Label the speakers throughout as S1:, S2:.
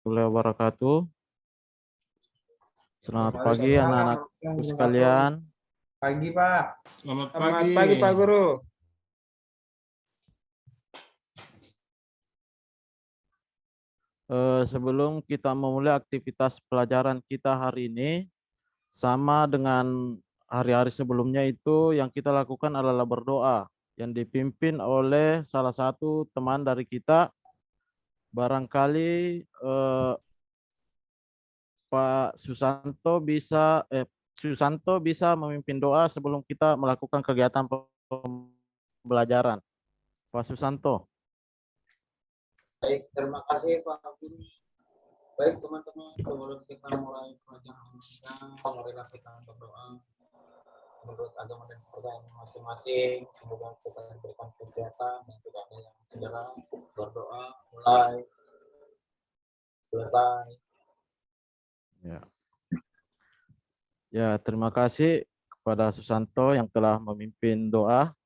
S1: warahmatullahi wabarakatuh. Selamat pagi
S2: Waalaikumsalam
S1: anak-anakku
S2: warahmatullahi wabarakatuh.
S1: sekalian.
S2: Pagi, Pak.
S3: Selamat
S2: Selamat
S3: pagi.
S2: pagi, Pak Guru.
S1: Sebelum kita memulai aktivitas pelajaran kita hari ini, sama dengan hari-hari sebelumnya itu yang kita lakukan adalah berdoa yang dipimpin oleh salah satu teman dari kita. Barangkali Pak Susanto bisa memimpin doa sebelum kita melakukan kegiatan pembelajaran. Pak Susanto.
S4: Baik, terima kasih Pak Bini. Baik teman-teman, sebelum kita mulai pelajaran kita, marilah kita berdoa menurut agama dan kepercayaan masing-masing. Semoga kita diberikan kesehatan dan tidak ada yang cedera. Berdoa mulai selesai.
S1: Ya, terima kasih kepada Susanto yang telah memimpin doa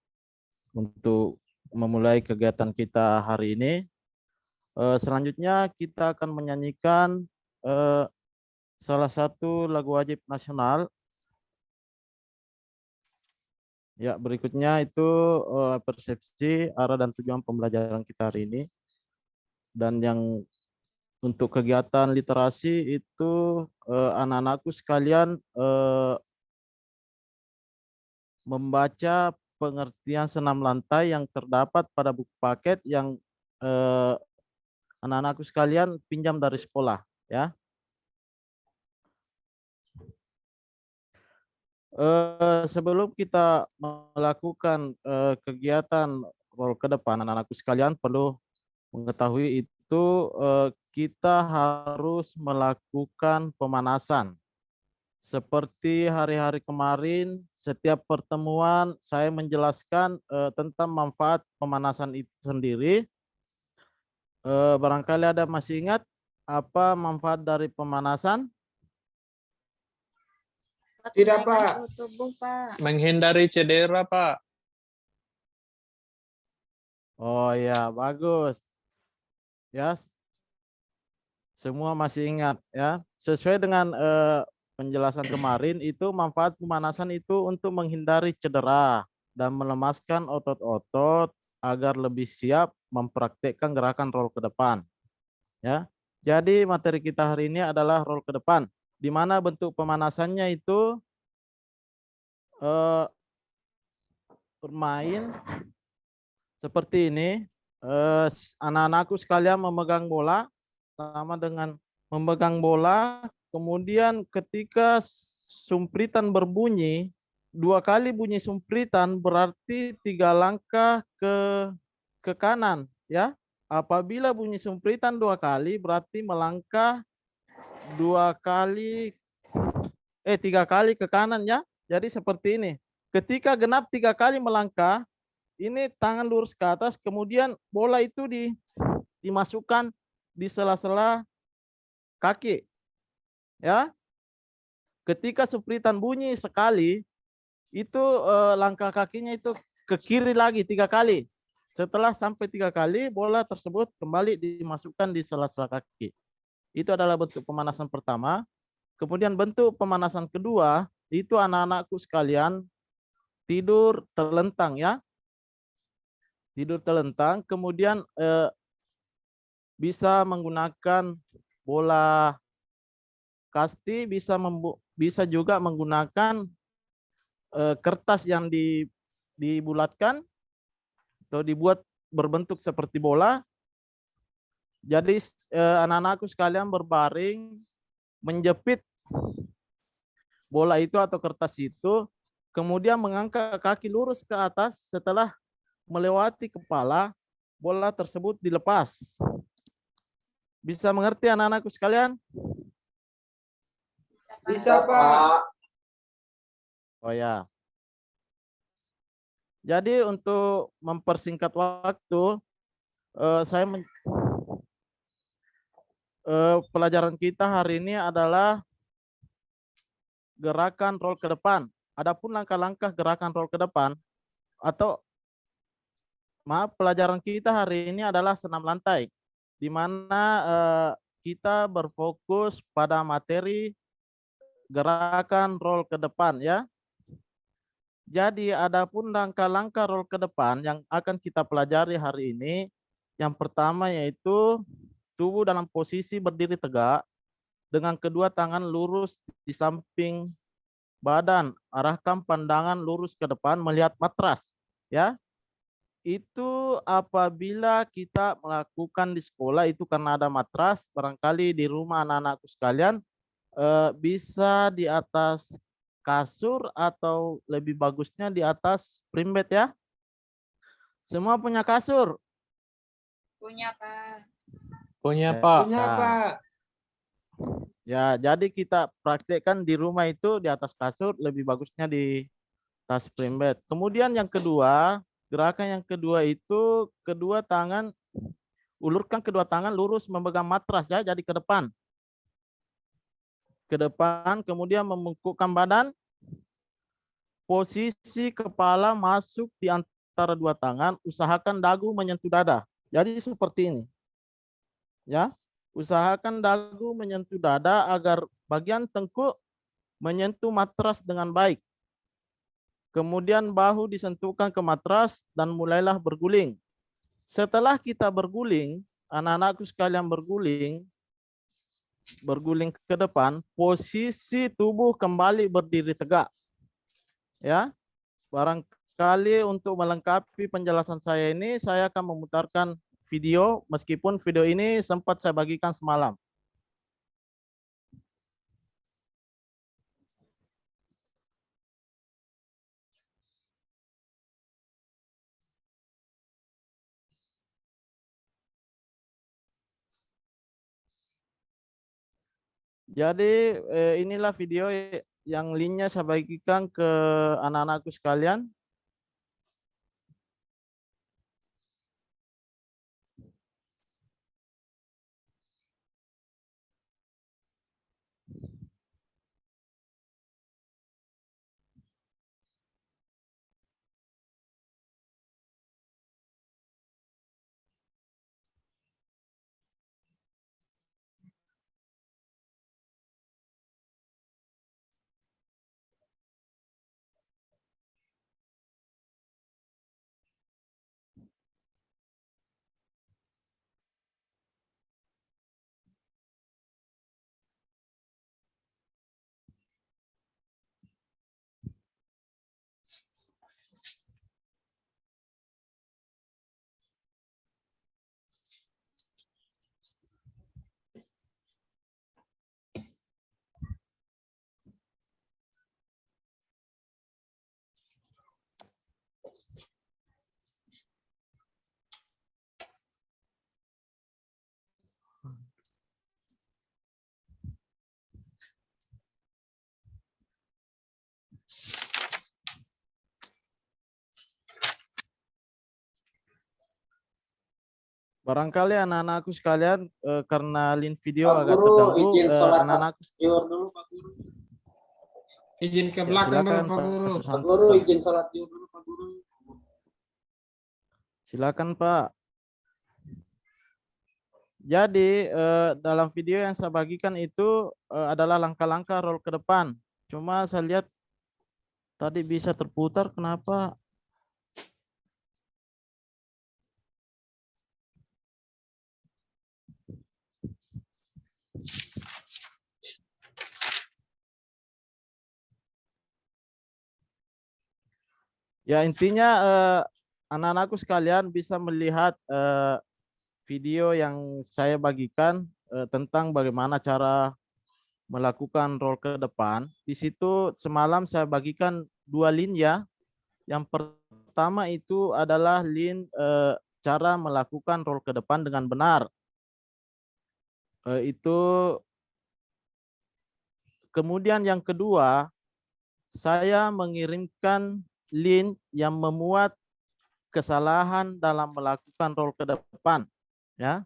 S1: untuk memulai kegiatan kita hari ini. Selanjutnya kita akan menyanyikan salah satu lagu wajib nasional. Ya, berikutnya itu persepsi, arah dan tujuan pembelajaran kita hari ini. Dan yang untuk kegiatan literasi itu anak-anakku sekalian membaca pengertian senam lantai yang terdapat pada buku paket yang anak-anakku sekalian pinjam dari sekolah, ya. Sebelum kita melakukan kegiatan role ke depan, anak-anakku sekalian perlu mengetahui itu kita harus melakukan pemanasan. Seperti hari-hari kemarin, setiap pertemuan saya menjelaskan tentang manfaat pemanasan itu sendiri. Barangkali ada masih ingat apa manfaat dari pemanasan?
S2: Tidak, Pak.
S5: Tubuh, Pak.
S3: Menghindari cedera, Pak.
S1: Oh ya, bagus. Ya, semua masih ingat ya. Sesuai dengan penjelasan kemarin itu manfaat pemanasan itu untuk menghindari cedera dan melemaskan otot-otot agar lebih siap mempraktekkan gerakan roll ke depan. Ya. Jadi materi kita hari ini adalah roll ke depan, di mana bentuk pemanasannya itu bermain seperti ini. Anak-anakku sekalian memegang bola sama dengan memegang bola, kemudian ketika sumpritan berbunyi, 2 kali bunyi sumpritan berarti 3 langkah ke kanan, ya. Apabila bunyi sumpritan 2 kali berarti melangkah 3 kali ke kanan, ya. Jadi seperti ini. Ketika genap 3 kali melangkah, ini tangan lurus ke atas, kemudian bola itu dimasukkan di sela-sela kaki, ya. Ketika sumpritan bunyi sekali, itu langkah kakinya itu ke kiri lagi 3 kali. Setelah sampai 3 kali, bola tersebut kembali dimasukkan di sela-sela kaki. Itu adalah bentuk pemanasan pertama. Kemudian bentuk pemanasan kedua, itu anak-anakku sekalian tidur terlentang, ya. Tidur terlentang, kemudian bisa menggunakan bola kasti, bisa juga menggunakan kertas yang dibulatkan atau dibuat berbentuk seperti bola. Jadi anak-anakku sekalian berbaring, menjepit bola itu atau kertas itu, kemudian mengangkat kaki lurus ke atas. Setelah melewati kepala, bola tersebut dilepas. Bisa mengerti anak-anakku sekalian?
S2: Bisa, Pak.
S1: Oh ya. Jadi untuk mempersingkat waktu, pelajaran kita hari ini adalah gerakan roll ke depan. Adapun langkah-langkah gerakan roll ke depan pelajaran kita hari ini adalah senam lantai, di mana kita berfokus pada materi gerakan roll ke depan ya. Jadi adapun langkah-langkah roll ke depan yang akan kita pelajari hari ini, yang pertama yaitu tubuh dalam posisi berdiri tegak dengan kedua tangan lurus di samping badan, arahkan pandangan lurus ke depan melihat matras ya. Itu apabila kita melakukan di sekolah itu karena ada matras, barangkali di rumah anak-anakku sekalian bisa di atas kasur atau lebih bagusnya di atas spring bed ya. Semua punya kasur?
S5: Punya, Pak.
S3: Punya,
S1: Ya.
S3: Pak.
S2: Punya, Pak.
S1: Ya, jadi kita praktekkan di rumah itu di atas kasur, lebih bagusnya di atas spring bed. Kemudian yang kedua, gerakan yang kedua itu kedua tangan, ulurkan kedua tangan lurus memegang matras ya, jadi ke depan. Ke depan, kemudian membungkukkan badan, posisi kepala masuk di antara dua tangan, usahakan dagu menyentuh dada. Jadi seperti ini. Ya, usahakan dagu menyentuh dada agar bagian tengkuk menyentuh matras dengan baik. Kemudian bahu disentuhkan ke matras dan mulailah berguling. Setelah kita berguling, anak-anakku sekalian berguling ke depan, posisi tubuh kembali berdiri tegak. Ya, barangkali untuk melengkapi penjelasan saya ini, saya akan memutarkan video, meskipun video ini sempat saya bagikan semalam. Jadi inilah video yang linknya saya bagikan ke anak-anakku sekalian. Barangkali anak-anakku sekalian karena link video
S4: Pak
S1: agak
S4: Guru,
S1: terganggu,
S4: izin sholat
S1: anak-anakku
S4: zuhur dulu, Pak Guru.
S6: Izin ke
S1: ya,
S6: belakang dulu,
S1: silakan
S6: Pak Guru.
S1: Pak
S4: Pak
S1: Susanto.
S4: Guru, izin sholat zuhur dulu, Pak Guru.
S1: Silakan Pak. Jadi dalam video yang saya bagikan itu adalah langkah-langkah roll ke depan. Cuma saya lihat tadi bisa terputar, kenapa? Ya intinya anak-anakku sekalian bisa melihat video yang saya bagikan tentang bagaimana cara melakukan roll ke depan. Di situ semalam saya bagikan 2 link ya. Yang pertama itu adalah link cara melakukan roll ke depan dengan benar. Itu kemudian yang kedua, saya mengirimkan link yang memuat kesalahan dalam melakukan roll ke depan ya.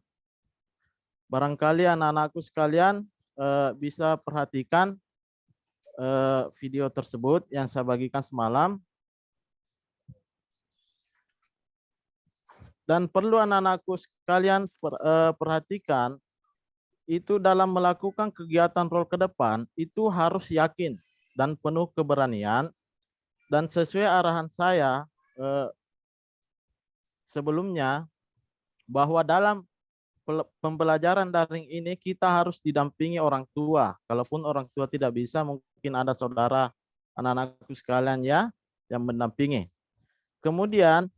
S1: Barangkali anak-anakku sekalian bisa perhatikan video tersebut yang saya bagikan semalam. Dan perlu anak-anakku sekalian perhatikan itu dalam melakukan kegiatan role ke depan itu harus yakin dan penuh keberanian, dan sesuai arahan saya sebelumnya bahwa dalam pembelajaran daring ini kita harus didampingi orang tua. Kalaupun orang tua tidak bisa, mungkin ada saudara, anak-anakku sekalian ya yang mendampingi. Kemudian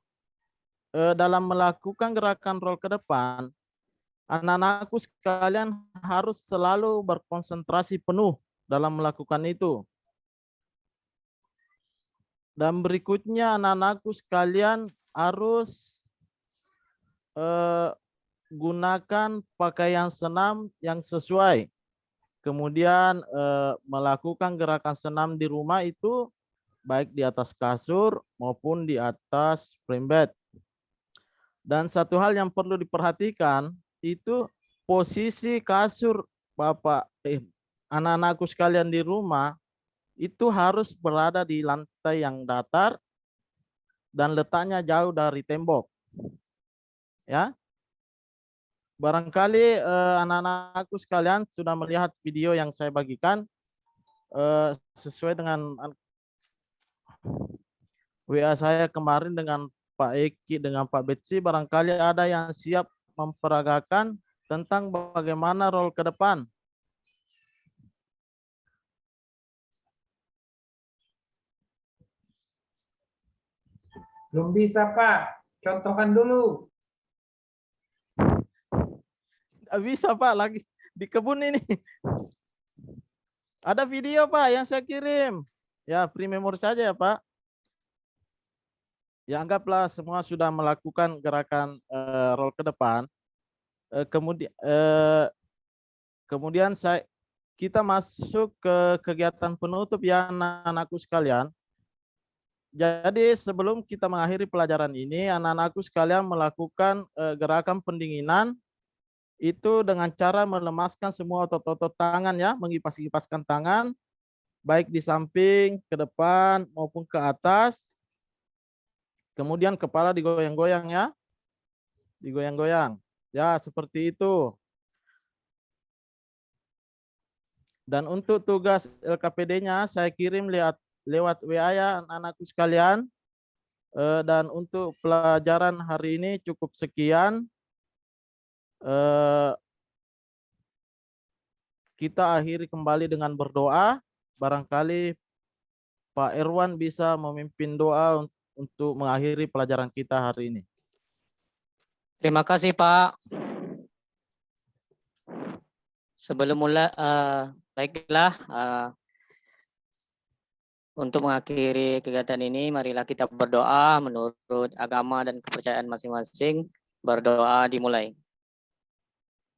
S1: dalam melakukan gerakan role ke depan, anak-anakku sekalian harus selalu berkonsentrasi penuh dalam melakukan itu. Dan berikutnya anak-anakku sekalian harus gunakan pakaian senam yang sesuai. Kemudian melakukan gerakan senam di rumah itu baik di atas kasur maupun di atas spring bed. Dan satu hal yang perlu diperhatikan itu posisi kasur anak-anakku sekalian di rumah itu harus berada di lantai yang datar dan letaknya jauh dari tembok. Ya. Barangkali anak-anakku sekalian sudah melihat video yang saya bagikan sesuai dengan WA saya kemarin dengan Pak Eki dengan Pak Betsi. Barangkali ada yang siap memperagakan tentang bagaimana role ke depan.
S2: Belum bisa, Pak. Contohkan dulu.
S1: Tidak bisa Pak, lagi di kebun ini. Ada video Pak yang saya kirim. Ya, free memory saja ya Pak. Ya, anggaplah semua sudah melakukan gerakan roll ke depan. Kemudian kita masuk ke kegiatan penutup ya anak-anakku sekalian. Jadi sebelum kita mengakhiri pelajaran ini, anak-anakku sekalian melakukan gerakan pendinginan itu dengan cara melemaskan semua otot-otot tangan ya, mengipas-ipaskan tangan, baik di samping, ke depan, maupun ke atas. Kemudian kepala digoyang-goyang ya, digoyang-goyang. Ya, seperti itu. Dan untuk tugas LKPD-nya saya kirim lewat WA ya anak-anakku sekalian. Dan untuk pelajaran hari ini cukup sekian. Kita akhiri kembali dengan berdoa. Barangkali Pak Irwan bisa memimpin doa untuk mengakhiri pelajaran kita hari ini.
S6: Terima kasih Pak. Sebelum mulai, baiklah, untuk mengakhiri kegiatan ini, marilah kita berdoa menurut agama dan kepercayaan masing-masing. Berdoa dimulai.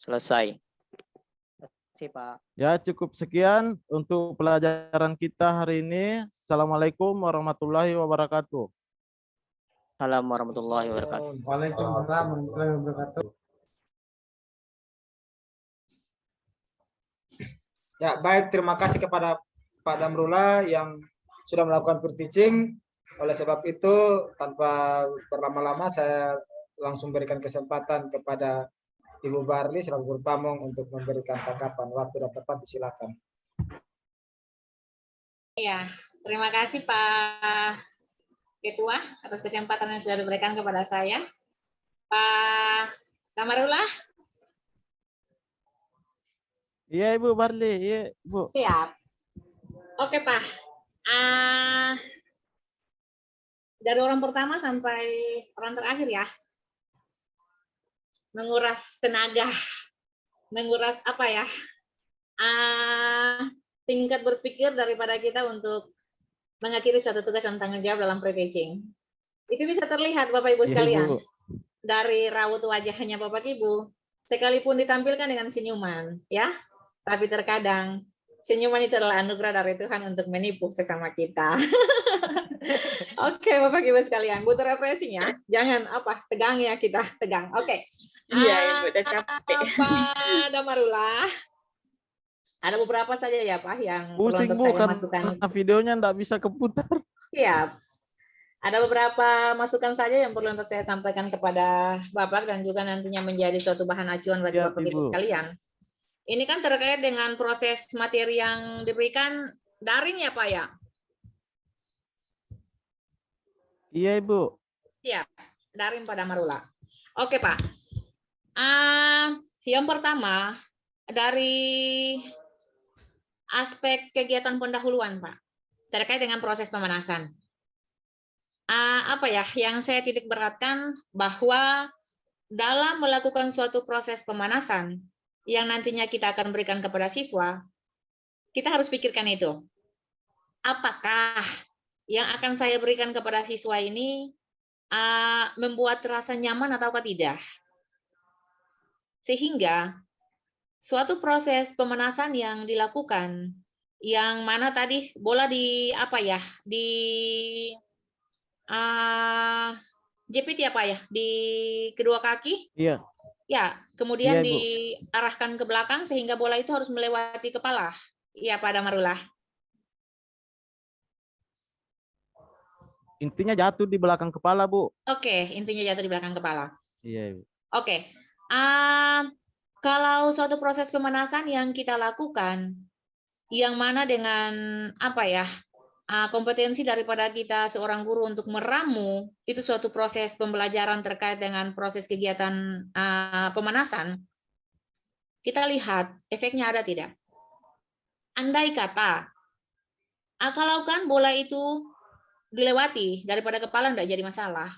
S6: Selesai. Terima kasih Pak.
S1: Ya, cukup sekian untuk pelajaran kita hari ini. Assalamualaikum warahmatullahi wabarakatuh.
S6: Assalamualaikum warahmatullahi wabarakatuh.
S2: Waalaikumsalam warahmatullahi wabarakatuh. Ya, baik. Terima kasih kepada Pak Damrullah yang sudah melakukan free teaching. Oleh sebab itu, tanpa berlama-lama, saya langsung berikan kesempatan kepada Ibu Barli selaku Guru Pamong untuk memberikan tanggapan. Waktu dan tepat disilakan.
S5: Ya, terima kasih Pak Ketua atas kesempatan yang sudah diberikan kepada saya. Pak Kamarullah.
S1: Iya Ibu Barli, iya Ibu.
S5: Siap. Oke Pak. Dari orang pertama sampai orang terakhir ya. Menguras tenaga, menguras apa ya? Tingkat berpikir daripada kita untuk mengakhiri suatu tugas dan tanggung jawab dalam pre-teaching. Itu bisa terlihat Bapak Ibu sekalian. Dari raut wajahnya Bapak Ibu, sekalipun ditampilkan dengan senyuman, ya. Tapi terkadang senyuman itu adalah anugerah dari Tuhan untuk menipu sesama kita. Oke, Bapak Ibu sekalian, butuh refreshing ya. Jangan tegang ya kita, tegang. Oke.
S7: Iya, udah capek.
S5: Pak Damarullah. Ada beberapa saja ya Pak yang
S1: pusing
S5: perlu untuk
S1: Bu,
S5: saya masukkan.
S1: karena videonya enggak bisa keputar.
S5: Siap. Ada beberapa masukan saja yang perlu untuk saya sampaikan kepada Bapak dan juga nantinya menjadi suatu bahan acuan bagi
S1: Siap,
S5: Bapak Ibu
S1: Ibu.
S5: sekalian. Ini kan terkait dengan proses materi yang diberikan daring ya Pak ya?
S1: Iya Ibu.
S5: Siap, daring pada Marula. Oke Pak. Yang pertama dari aspek kegiatan pendahuluan Pak, terkait dengan proses pemanasan. Apa ya yang saya titik beratkan bahwa dalam melakukan suatu proses pemanasan yang nantinya kita akan berikan kepada siswa, kita harus pikirkan itu. Apakah yang akan saya berikan kepada siswa ini membuat terasa nyaman ataukah tidak? Sehingga suatu proses pemanasan yang dilakukan, yang mana tadi bola di apa ya, di jepit ya Pak ya, di kedua kaki.
S1: Iya.
S5: Ya, kemudian
S1: Iya, Ibu.
S5: diarahkan ke belakang sehingga bola itu harus melewati kepala. Iya, Pak Damarullah.
S1: Intinya jatuh di belakang kepala, Bu.
S5: Oke, intinya jatuh di belakang kepala.
S1: Iya, Ibu.
S5: Oke. Kalau suatu proses pemanasan yang kita lakukan, yang mana dengan apa ya, kompetensi daripada kita seorang guru untuk meramu, itu suatu proses pembelajaran terkait dengan proses kegiatan pemanasan, kita lihat efeknya ada tidak. Andai kata, kalau kan bola itu dilewati daripada kepala tidak jadi masalah.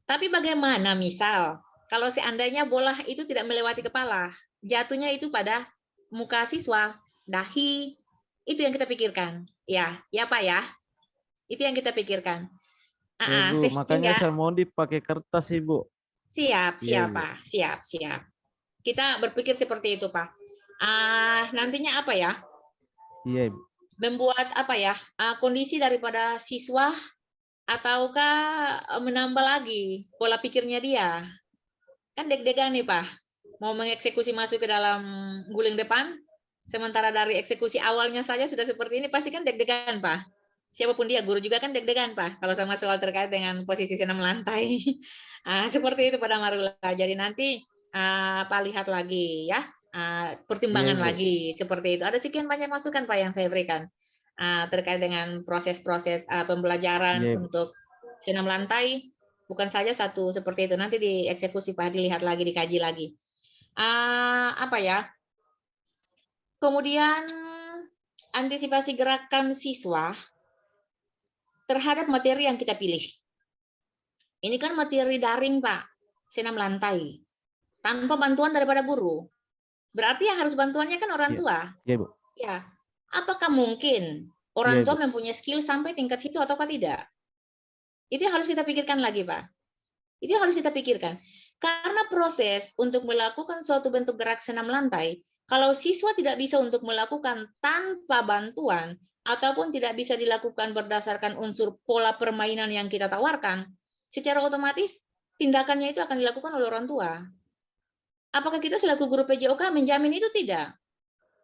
S5: Tapi bagaimana misal kalau seandainya bola itu tidak melewati kepala, jatuhnya itu pada muka siswa, dahi, itu yang kita pikirkan. Ya Pak ya. Itu yang kita pikirkan.
S1: Ya, Bu. Makanya saya mau dipakai kertas, Ibu.
S5: Siap,
S1: Iya,
S5: Pak. Siap. Kita berpikir seperti itu, Pak. Nantinya apa ya?
S1: Iya, Ibu.
S5: Membuat apa ya? Kondisi daripada siswa ataukah menambah lagi pola pikirnya dia. Kan deg-degan nih, Pak. Mau mengeksekusi masuk ke dalam guling depan, sementara dari eksekusi awalnya saja sudah seperti ini, pasti kan deg-degan, Pak. Siapapun dia, guru juga kan deg-degan, Pak, kalau sama soal terkait dengan posisi senam lantai. Seperti itu pada Marula. Jadi nanti Pak lihat lagi ya, pertimbangan lagi seperti itu. Ada sekian banyak masukan Pak yang saya berikan terkait dengan proses-proses pembelajaran untuk senam lantai. Bukan saja satu seperti itu, nanti dieksekusi Pak, dilihat lagi, dikaji lagi. Apa ya? Kemudian antisipasi gerakan siswa terhadap materi yang kita pilih. Ini kan materi daring, Pak, senam lantai, tanpa bantuan daripada guru. Berarti yang harus bantuannya kan orang tua.
S1: Iya, Bu.
S5: Ya, apakah mungkin orang tua mempunyai skill sampai tingkat situ ataukah tidak? Itu yang harus kita pikirkan lagi, Pak. Itu yang harus kita pikirkan. Karena proses untuk melakukan suatu bentuk gerak senam lantai, kalau siswa tidak bisa untuk melakukan tanpa bantuan, ataupun tidak bisa dilakukan berdasarkan unsur pola permainan yang kita tawarkan, secara otomatis tindakannya itu akan dilakukan oleh orang tua. Apakah kita selaku guru PJOK menjamin itu? Tidak.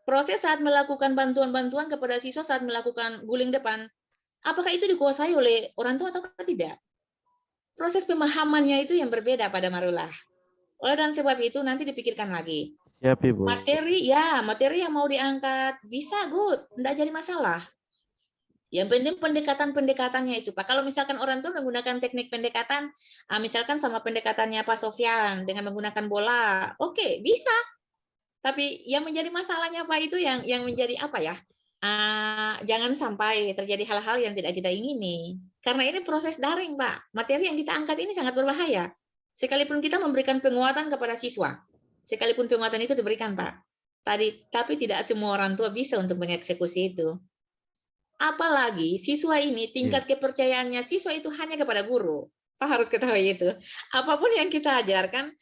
S5: Proses saat melakukan bantuan-bantuan kepada siswa saat melakukan guling depan, apakah itu dikuasai oleh orang tua atau tidak? Proses pemahamannya itu yang berbeda pada Marula. Oleh dan sebab itu nanti dipikirkan lagi.
S1: Siap, Ibu.
S5: Materi yang mau diangkat bisa good, enggak jadi masalah. Yang penting pendekatan-pendekatannya itu, Pak. Kalau misalkan orang tua menggunakan teknik pendekatan, misalkan sama pendekatannya Pak Sofyan dengan menggunakan bola, oke, bisa. Tapi yang menjadi masalahnya Pak itu yang menjadi apa ya? Jangan sampai terjadi hal-hal yang tidak kita ingini. Karena ini proses daring, Pak. Materi yang kita angkat ini sangat berbahaya. Sekalipun kita memberikan penguatan kepada siswa, sekalipun penguatan itu diberikan, Pak. Tapi tidak semua orang tua bisa untuk mengeksekusi itu. Apalagi siswa ini tingkat kepercayaannya siswa itu hanya kepada guru. Pak harus ketahui itu. Apapun yang kita ajarkan,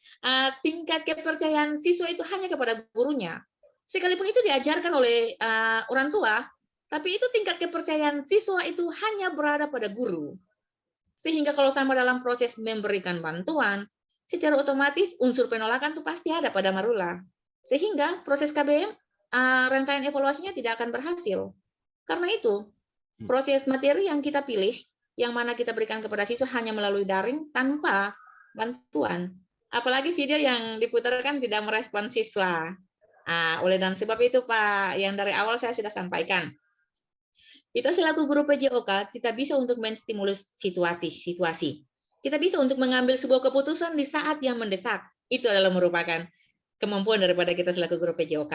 S5: tingkat kepercayaan siswa itu hanya kepada gurunya. Sekalipun itu diajarkan oleh orang tua, tapi itu tingkat kepercayaan siswa itu hanya berada pada guru. Sehingga kalau sama dalam proses memberikan bantuan, secara otomatis unsur penolakan itu pasti ada pada Marula. Sehingga proses KBM, rangkaian evaluasinya tidak akan berhasil. Karena itu, proses materi yang kita pilih, yang mana kita berikan kepada siswa hanya melalui daring tanpa bantuan. Apalagi video yang diputarkan tidak merespon siswa. Oleh dan sebab itu Pak, yang dari awal saya sudah sampaikan. Kita selaku guru PJOK, kita bisa untuk menstimulus situasi. Kita bisa untuk mengambil sebuah keputusan di saat yang mendesak. Itu adalah merupakan kemampuan daripada kita selaku guru PJOK.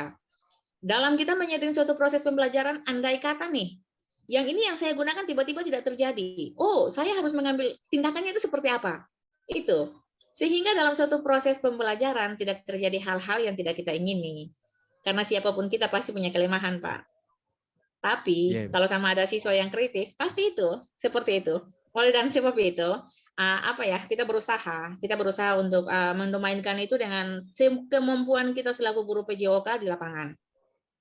S5: Dalam kita menyeting suatu proses pembelajaran, andai kata nih, yang ini yang saya gunakan tiba-tiba tidak terjadi. Oh, saya harus mengambil tindakannya itu seperti apa? Itu. Sehingga dalam suatu proses pembelajaran tidak terjadi hal-hal yang tidak kita ingini. Karena siapapun kita pasti punya kelemahan, Pak. Tapi kalau sama ada siswa yang kritis, pasti itu seperti itu. Oleh dan sebab itu, kita berusaha untuk mendomainkan itu dengan kemampuan kita selaku guru PJOK di lapangan.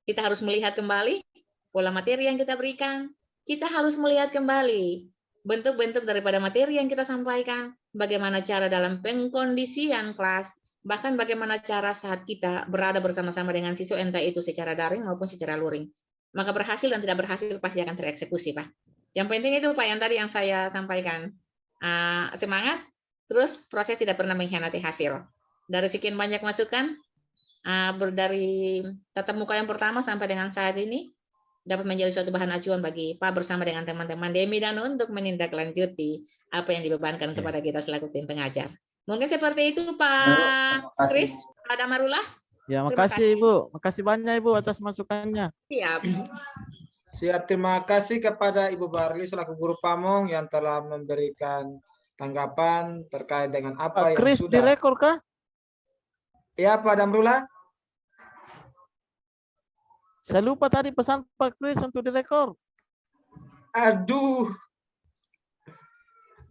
S5: Kita harus melihat kembali pola materi yang kita berikan. Kita harus melihat kembali bentuk-bentuk daripada materi yang kita sampaikan, bagaimana cara dalam pengkondisian kelas, bahkan bagaimana cara saat kita berada bersama-sama dengan siswa entah itu secara daring maupun secara luring. Maka berhasil dan tidak berhasil pasti akan tereksekusi, Pak. Yang penting itu, Pak, yang tadi yang saya sampaikan. Semangat, terus proses tidak pernah mengkhianati hasil. Dari sekian banyak masukan, dari tatap muka yang pertama sampai dengan saat ini, dapat menjadi suatu bahan acuan bagi Pak bersama dengan teman-teman Demi dan untuk menindaklanjuti apa yang dibebankan kepada kita selaku tim pengajar. Mungkin seperti itu, Pak Kris, Pak Damarullah.
S1: Ya, makasih Ibu. Makasih banyak Ibu atas masukannya.
S5: Siap.
S2: Siap, terima kasih kepada Ibu Barli selaku guru Pamong yang telah memberikan tanggapan terkait dengan apa yang
S1: Kris
S2: sudah.
S1: direkor kah?
S2: Ya, Pak Damrullah.
S1: Saya lupa tadi pesan Pak Kris untuk direkor.
S2: Aduh.